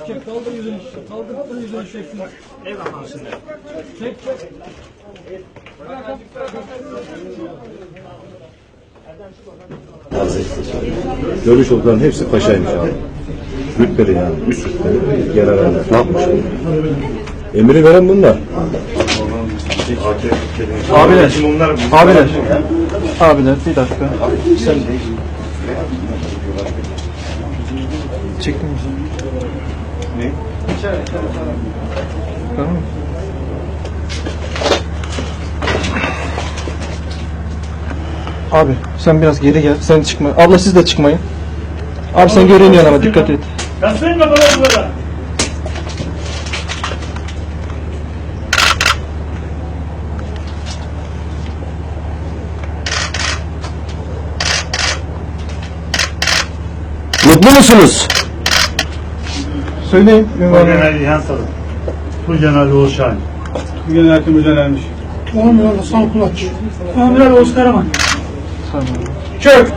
Çek, kaldır yüzünü. Kaldır yüzünü çeksin. Eyvallah şimdi. Çek. Görmüş oldukların hepsi paşaymış abi. Rütbeli yani. Üst rütbeli. Generaller. Ne yapmış? Emri veren bunlar. Abiler. Abiler bir dakika. Sen çektin mi? Ne? Tamam. Abi sen biraz geri gel. Sen çıkma. Abla siz de çıkmayın. Abi sen görünüyorsun ama dikkat et. Yaslayın kafaları böyle. Mutlu musunuz? Söyleyin. General İlhan Salı. General Oğuz Şahin. General Timur Caner'miş. Amiral Hasan Kulaç. Amiral Oğuz Karaman. Tamam. Çök!